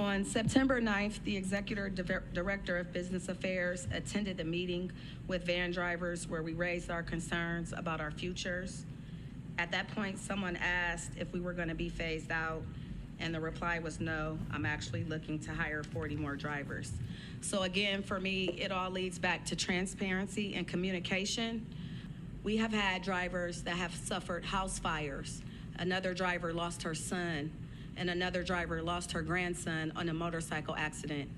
On September 9th, the Executive Director of Business Affairs attended a meeting with van drivers where we raised our concerns about our futures. At that point, someone asked if we were going to be phased out, and the reply was no. I'm actually looking to hire 40 more drivers. So again, for me, it all leads back to transparency and communication. We have had drivers that have suffered house fires. Another driver lost her son, and another driver lost her grandson on a motorcycle accident.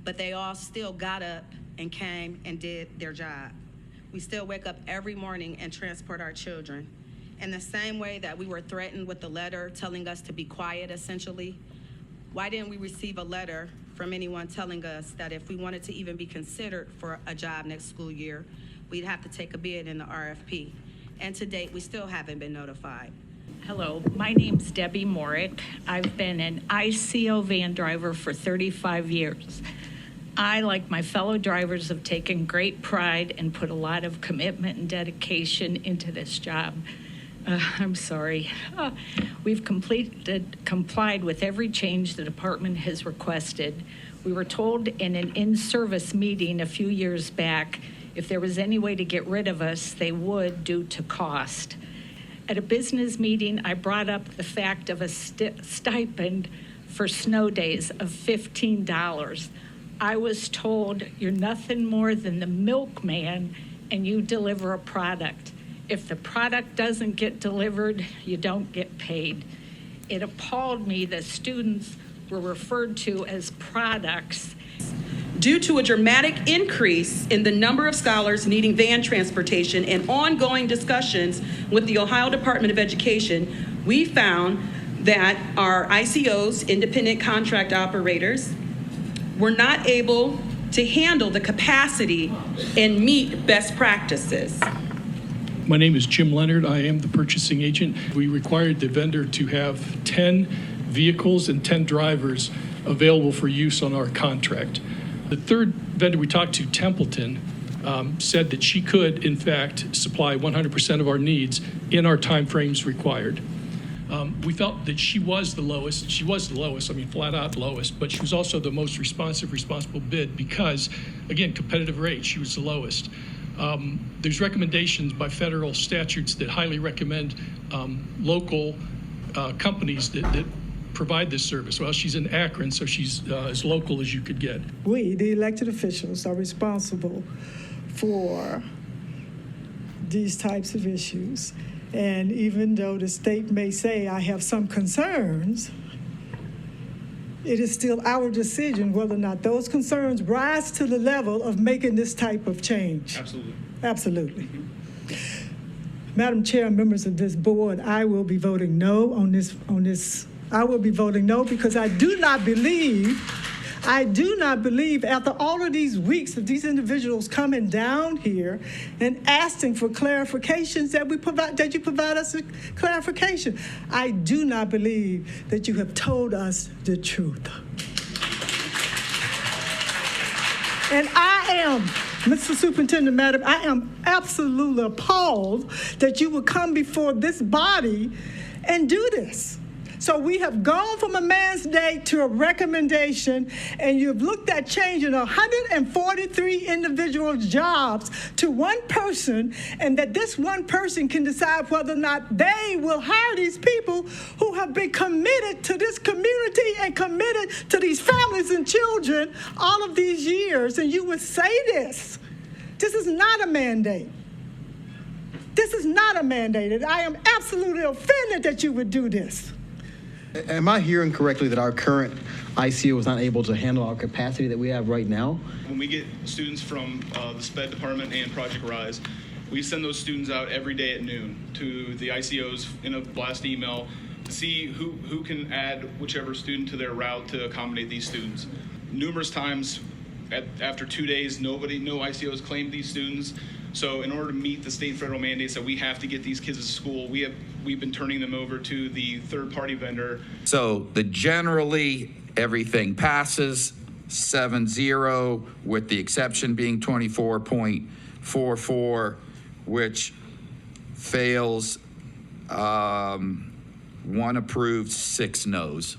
But they all still got up and came and did their job. We still wake up every morning and transport our children. In the same way that we were threatened with a letter telling us to be quiet, essentially, why didn't we receive a letter from anyone telling us that if we wanted to even be considered for a job next school year, we'd have to take a bid in the RFP? And to date, we still haven't been notified. Hello, my name's Debbie Morick. I've been an ICO van driver for 35 years. I, like my fellow drivers, have taken great pride and put a lot of commitment and dedication into this job. I'm sorry. We've complied with every change the department has requested. We were told in an in-service meeting a few years back if there was any way to get rid of us, they would due to cost. At a business meeting, I brought up the fact of a stipend for snow days of $15. I was told you're nothing more than the milkman and you deliver a product. If the product doesn't get delivered, you don't get paid. It appalled me that students were referred to as products. Due to a dramatic increase in the number of scholars needing van transportation and ongoing discussions with the Ohio Department of Education, we found that our ICOs, independent contract operators, were not able to handle the capacity and meet best practices. My name is Jim Leonard. I am the purchasing agent. We required the vendor to have 10 vehicles and 10 drivers available for use on our contract. The third vendor we talked to, Templeton, said that she could, in fact, supply 100% of our needs in our timeframes required. We felt that she was the lowest. She was the lowest, I mean, flat out lowest, but she was also the most responsible bid because, again, competitive rate, she was the lowest. There's recommendations by federal statutes that highly recommend local companies that provide this service. Well, she's in Akron, so she's as local as you could get. We, the elected officials, are responsible for these types of issues. And even though the state may say, I have some concerns, it is still our decision whether or not those concerns rise to the level of making this type of change. Absolutely. Absolutely. Madam Chair and members of this board, I will be voting no on this. I will be voting no because I do not believe after all of these weeks of these individuals coming down here and asking for clarifications that you provide us a clarification. I do not believe that you have told us the truth. And I am, Mr. Superintendent, Madam, I am absolutely appalled that you would come before this body and do this. So we have gone from a mandate to a recommendation, and you've looked at changing 143 individual jobs to one person, and that this one person can decide whether or not they will hire these people who have been committed to this community and committed to these families and children all of these years. And you would say this. This is not a mandate. This is not a mandate. And I am absolutely offended that you would do this. Am I hearing correctly that our current ICO is not able to handle our capacity that we have right now? When we get students from the SPED department and Project Rise, we send those students out every day at noon to the ICOs in a blast email to see who can add whichever student to their route to accommodate these students. Numerous times after 2 days, no ICOs claimed these students. So in order to meet the state and federal mandates that we have to get these kids to school, we've been turning them over to the third-party vendor. So generally everything passes 7-0, with the exception being 24.44, which fails 1 approved, 6 no's.